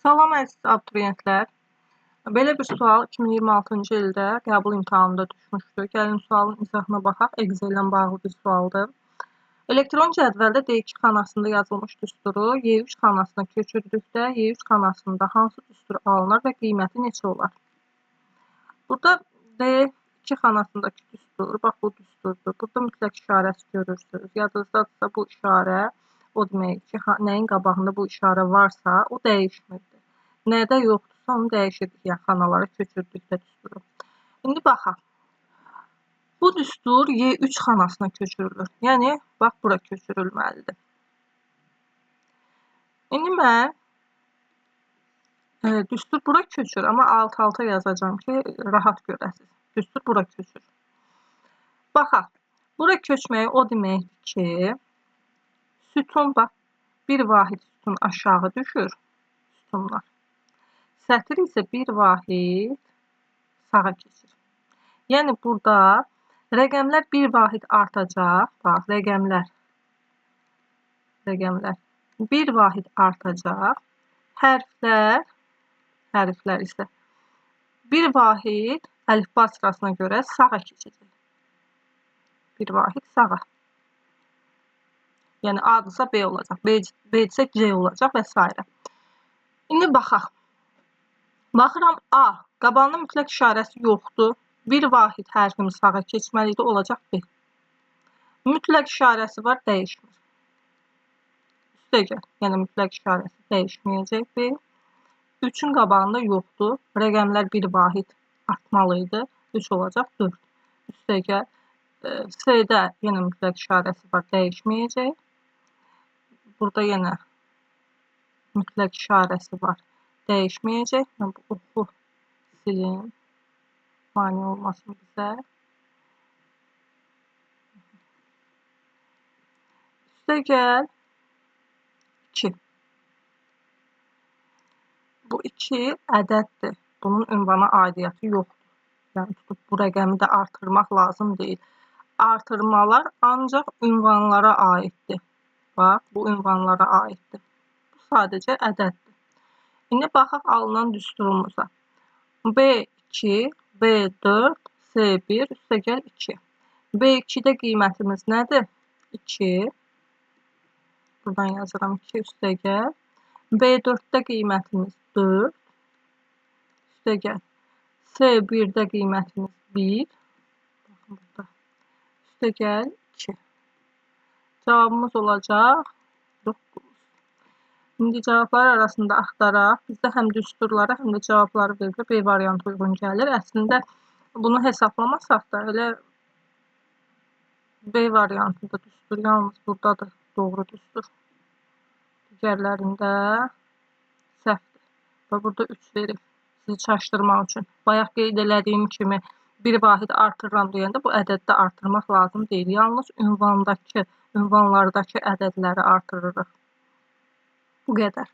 Salam əziz abituriyentlər. Belə bir sual 2026-cı ildə qəbul imtahanında düşmüşdü. Gəlin sualın izahına baxaq. Excel ilə bağlı bir sualdır. Elektron cədvəldə D2 xanasında yazılmış düsturu Y3 xanasına köçürdükdə Y3 xanasında hansı düstur alınır və qiyməti neçə olar? Burada D2 xanasındakı düstur, bax bu düsturdur. Burada mütləq işarəsi görürsünüz. Yadınızdadırsa bu işarə o demək ki, nəyin qabağında bu işarə varsa o dəyişmirdi. Nədə yoxdursa onu dəyişirdik, yəni xanalara köçürdükdə düsturu. İndi baxaq. Bu düstur Y3 xanasına köçürülür. Yəni, bax, bura köçürülməlidir. İndi mən düstur bura köçür, amma alt-alta yazacağım ki, rahat görəsiniz. Düstur bura köçür. Baxaq. Bura köçməyi o deməkdir ki, sütun, bax, bir vahid sütun aşağı düşür. Sütunlar. Sətir isə bir vahid sağa keçir. Yəni, burada rəqəmlər bir vahid artacaq. Bax, rəqəmlər bir vahid artacaq. Hərflər isə bir vahid əlifba sırasına görə sağa keçəcək. Bir vahid sağa. Yəni, A-dırsa B olacaq, B-dirsə C olacaq və s. İndi baxaq. Baxıram A. Qabağında mütləq işarəsi yoxdur. Bir vahid hərfimiz sağa keçməlidir, olacaq B. Mütləq işarəsi var, dəyişmir. Üstəgəl, yəni mütləq işarəsi dəyişməyəcək B. 3-ün qabağında yoxdur. Rəqəmlər bir vahid artmalıydı. 3 olacaq 4. Üstəgəl, C-də yenə mütləq işarəsi var, dəyişməyəcək. Burada yenə mütləq işarəsi var, dəyişməyəcək. Mən bu oxu silin. Mane olmasın bizə. Üstəgəl 2. Bu 2 ədəddir. Bunun ünvana aidiyyatı yoxdur. Yəni, tutub bu rəqəmi də artırmaq lazım deyil. Artırmalar ancaq ünvanlara aiddir. Bax, bu ünvanlara aiddir. Bu sadəcə ədəddir. İndi baxaq alınan düsturumuza. B2, B4, C1, üstəgəl 2. B2-də qiymətimiz nədir? 2. Buradan yazıram 2 üstəgəl. B4-də qiymətimiz 4. Üstəgəl. C1-də qiymətimiz 1. Baxın burada. Üstəgəl 2. Cavabımız olacaq 9. İndi cavablar arasında axtaraq. Bizdə həm düsturları, həm də cavabları verilir. B variantı uyğun gəlir. Əslində, bunu hesablamasaq da elə B variantında düstur. Yalnız buradadır doğru düstur. Digərlərində səhvdir. Və burada 3 verir. Sizi çaşdırmaq üçün. Bayaq qeyd elədiyim kimi bir vahid artırıram deyəndə bu ədəddə artırmaq lazım deyil. Yalnız ünvanlardakı ədədləri artırırıq. Bu qədər.